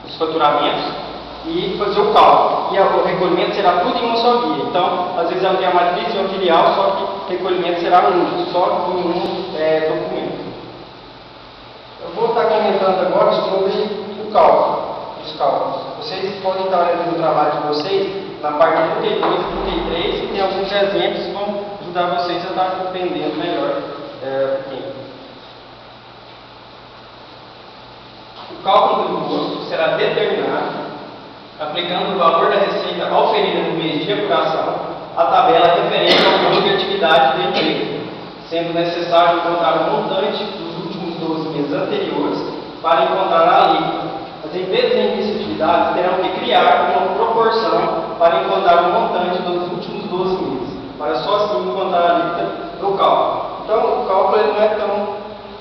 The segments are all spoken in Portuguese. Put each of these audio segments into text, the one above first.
os faturamentos e fazer o cálculo. E o recolhimento será tudo em uma só guia. Então, às vezes ela tem a matriz e uma filial, só que o recolhimento será único, só em um documento. Eu vou estar comentando agora sobre o cálculo, os cálculos. Vocês podem estar olhando no trabalho de vocês, na parte 32 e 33, e tem alguns exemplos que vão ajudar vocês a estar compreendendo melhor O cálculo do imposto será determinado aplicando o valor da receita oferida no mês de apuração à tabela referente ao volume de atividade da empresa, sendo necessário encontrar o montante dos últimos 12 meses anteriores para encontrar a alíquota. As empresas em início de atividade terão que criar uma proporção para encontrar o montante dos últimos 12 meses, para só assim encontrar a alíquota do cálculo. Então, o cálculo ele não é tão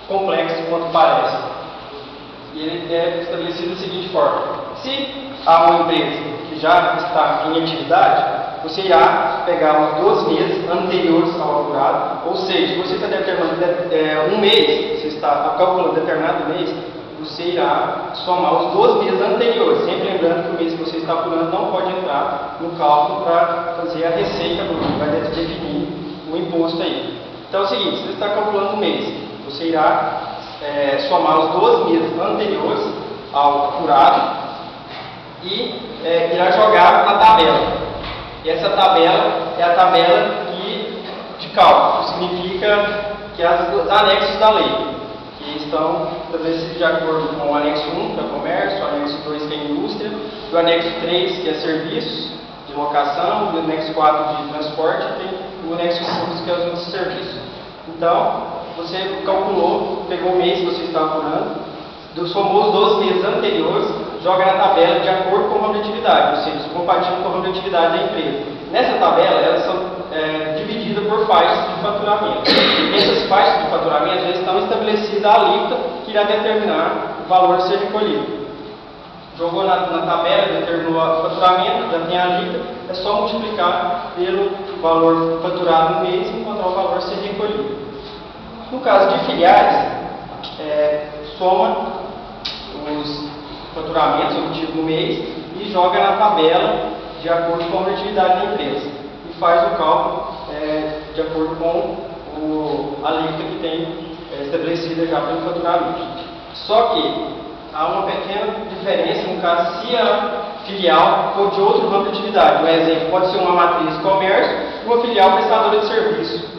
complexo quanto parece. E ele é estabelecido da seguinte forma: se há uma empresa que já está em atividade, você irá pegar os 12 meses anteriores ao apurado, ou seja, se você está determinando um mês, você está calculando determinado mês, você irá somar os 12 meses anteriores, sempre lembrando que o mês que você está apurando não pode entrar no cálculo para fazer a receita, vai definir o imposto aí. Então é o seguinte: se você está calculando um mês, você irá somar os 12 meses anteriores ao apurado e irá jogar na tabela. E essa tabela é a tabela de cálculo, que significa que os anexos da lei, que estão estabelecidos de acordo com o anexo 1, que é comércio, o anexo 2, que é indústria, o anexo 3, que é serviços de locação, o anexo 4 de transporte, e tem o anexo 5, que é os outros serviços. Então, você calculou, pegou o mês que você está apurando, somou os 12 meses anteriores, joga na tabela de acordo com a ramo de atividade, ou seja, compatível com a ramo de atividade da empresa. Nessa tabela, elas são divididas por faixas de faturamento. E essas faixas de faturamento já estão estabelecidas a alíquota que irá determinar o valor a ser recolhido. Jogou na tabela, determinou o faturamento, já tem a alíquota, é só multiplicar pelo valor faturado no mês e encontrar o valor a ser recolhido. No caso de filiais, soma os faturamentos obtidos no mês e joga na tabela de acordo com a atividade da empresa e faz o cálculo de acordo com a alíquota que tem estabelecida já pelo faturamento. Só que há uma pequena diferença no caso se a filial for de outro ramo de atividade. Um exemplo pode ser uma matriz comércio e uma filial prestadora de serviço.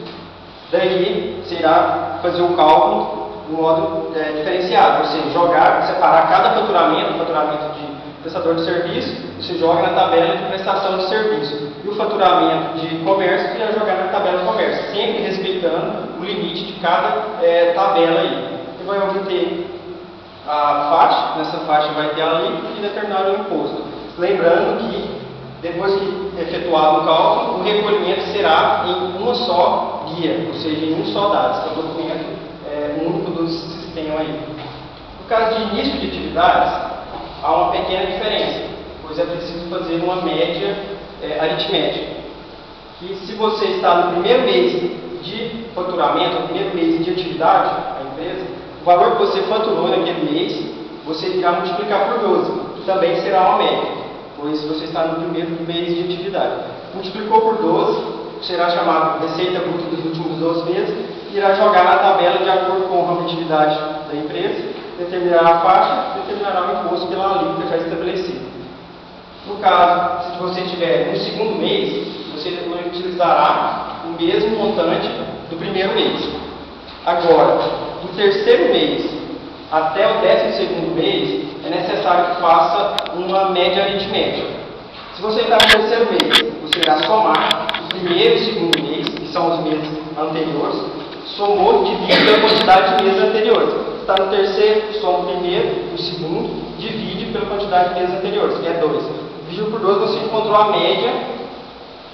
Daí você irá fazer o cálculo de modo diferenciado, ou seja, separar cada faturamento de prestador de serviço, você joga na tabela de prestação de serviço. E o faturamento de comércio, você irá jogar na tabela de comércio, sempre respeitando o limite de cada tabela aí. Você vai obter a faixa, nessa faixa vai ter a alíquota e determinar o imposto. Lembrando que, depois que efetuado o cálculo, o recolhimento será em uma só guia, ou seja, em um só dado, que é o documento único do sistema aí. No caso de início de atividades, há uma pequena diferença, pois é preciso fazer uma média aritmética. Que se você está no primeiro mês de faturamento, no primeiro mês de atividade da empresa, o valor que você faturou naquele mês, você irá multiplicar por 12, que também será uma média, pois você está no primeiro mês de atividade. Multiplicou por 12, será chamado receita bruta dos últimos 12 meses, e irá jogar na tabela de acordo com a ramo de atividade da empresa, determinará a faixa, determinará o imposto pela alíquota já estabelecida. No caso, se você estiver no segundo mês, você utilizará o mesmo montante do primeiro mês. Agora, do terceiro mês até o 12º mês, é necessário que faça uma média aritmética. Se você está no terceiro mês, você irá somar o primeiro e o segundo mês, que são os meses anteriores, somou divide pela quantidade de meses anteriores. Está no terceiro, soma o primeiro, o segundo, divide pela quantidade de meses anteriores, que é 2. Dividido por 2, você encontrou a média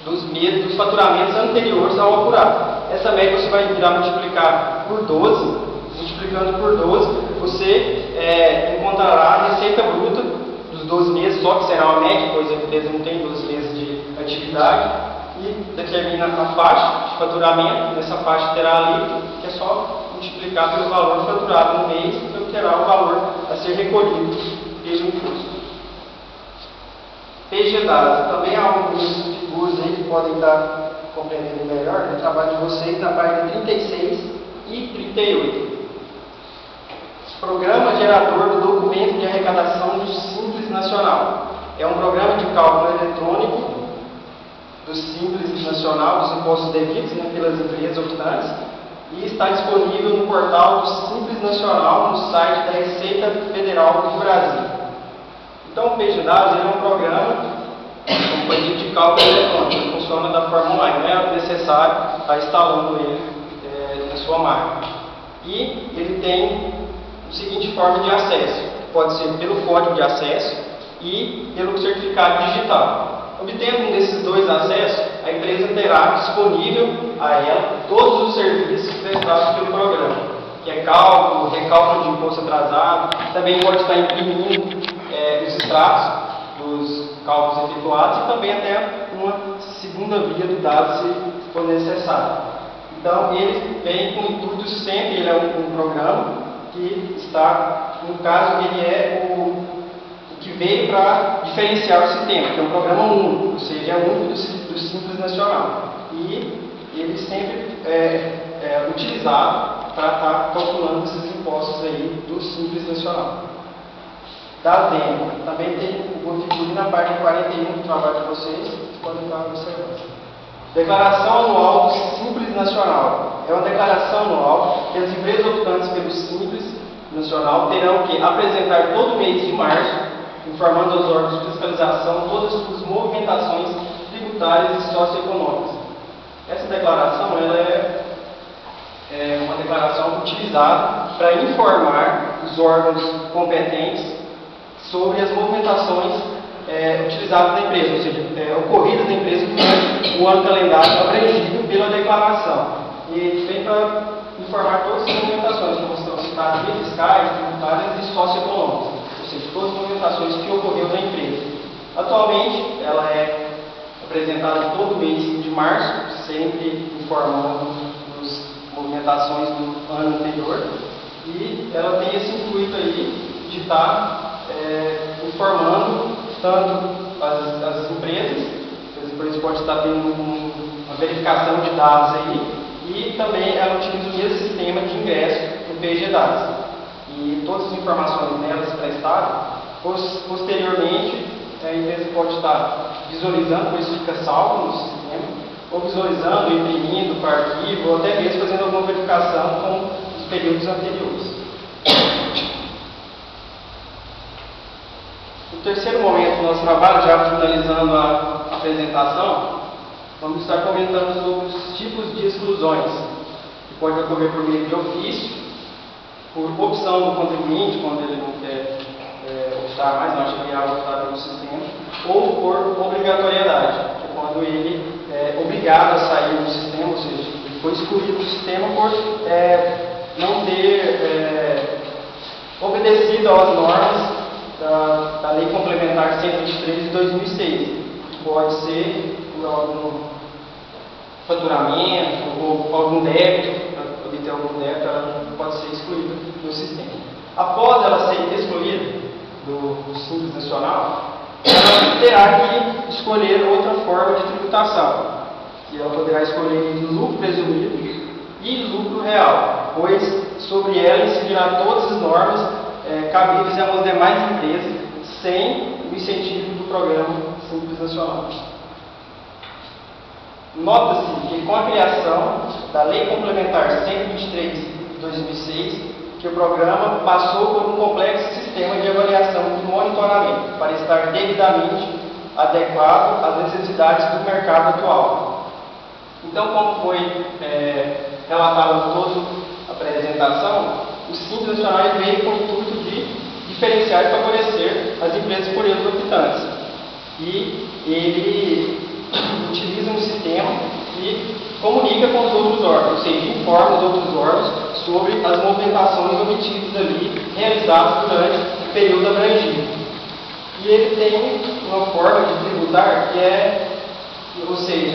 dos meses, dos faturamentos anteriores ao apurado. Essa média você vai virar multiplicar por 12, multiplicando por 12, você encontrará a receita bruta dos 12 meses, só que será uma média, pois a empresa não tem 12 meses de atividade, e determina a faixa de faturamento. Nessa faixa terá a alíquota, que é só multiplicar pelo valor faturado no mês, e obterá o valor a ser recolhido pelo imposto. PG Dados. Também há alguns figuras aí que podem estar compreendendo melhor o trabalho de vocês na página 36 e 38. Programa gerador do documento de arrecadação do Simples Nacional. É um programa de cálculo eletrônico do Simples Nacional, dos impostos devidos, né, pelas empresas optantes, e está disponível no portal do Simples Nacional, no site da Receita Federal do Brasil. Então, o PG Dados é um programa, como foi dito, de cálculo eletrônico, ele funciona da forma online, não é necessário estar instalando ele na sua máquina. E ele tem a seguinte forma de acesso: pode ser pelo código de acesso e pelo certificado digital. Obtendo um desses dois acessos, a empresa terá disponível a ela todos os serviços prestados pelo programa, que é cálculo, recálculo de imposto atrasado, também pode estar imprimindo os extratos dos cálculos efetuados e também até uma segunda via do dado, se for necessário. Então, ele vem com o intuito sempre, ele é um programa que está, no caso, ele é o que veio para diferenciar o sistema, que é um programa único, ou seja, é único do Simples Nacional. E ele sempre é utilizado para estar calculando esses impostos aí do Simples Nacional. Da DEM, também tem uma figura na página 41 do trabalho de vocês, podem estar observando. Declaração anual do Simples Nacional. É uma declaração anual que as empresas optantes pelo Simples Nacional terão que apresentar todo mês de março, informando aos órgãos de fiscalização todas as suas movimentações tributárias e socioeconômicas. Essa declaração ela é uma declaração utilizada para informar os órgãos competentes sobre as movimentações utilizadas da empresa, ou seja, ocorridas da empresa durante o ano calendário abrangido pela declaração. E vem para informar todas as movimentações, como estão citadas, fiscais, tributárias e socioeconômicas. Ou seja, todas as movimentações que ocorreram na empresa. Atualmente, ela é apresentada todo mês de março, sempre informando as movimentações do ano anterior, e ela tem esse intuito aí de estar informando tanto as empresas podem estar tendo uma verificação de dados aí, e também ela utiliza o mesmo sistema de ingresso do PG Dados. E todas as informações nelas prestadas, posteriormente, a empresa pode estar visualizando, pois fica salvo no sistema, ou visualizando, imprimindo para arquivo, ou até mesmo fazendo alguma verificação com os períodos anteriores. No terceiro momento do nosso trabalho, já finalizando a apresentação, vamos estar comentando sobre os tipos de exclusões, que pode ocorrer por meio de ofício, por opção do contribuinte, quando ele não quer optar mais, não acha que é optar pelo sistema, ou por obrigatoriedade, que é quando ele é obrigado a sair do sistema, ou seja, ele foi excluído do sistema por não ter obedecido às normas da Lei Complementar 123 de 2006, que pode ser por algum faturamento ou algum débito, para obter algum débito, ela pode ser excluída do sistema. Após ela ser excluída do Simples Nacional, ela terá que escolher outra forma de tributação, e ela poderá escolher lucro presumido e lucro real, pois sobre ela incidirá todas as normas cabíveis às demais empresas, sem o incentivo do programa Simples Nacional. Nota-se que com a criação da Lei Complementar 123 de 2006, que o programa passou por um complexo sistema de avaliação e monitoramento para estar devidamente adequado às necessidades do mercado atual. Então, como foi relatado em toda a apresentação, o Simples Nacional veio com o intuito de diferenciar e favorecer as empresas por eles optantes. E ele utiliza um sistema que comunica com os outros órgãos, ou seja, informa os outros órgãos sobre as movimentações obtidas ali, realizadas durante o período abrangido. E ele tem uma forma de tributar que ou seja,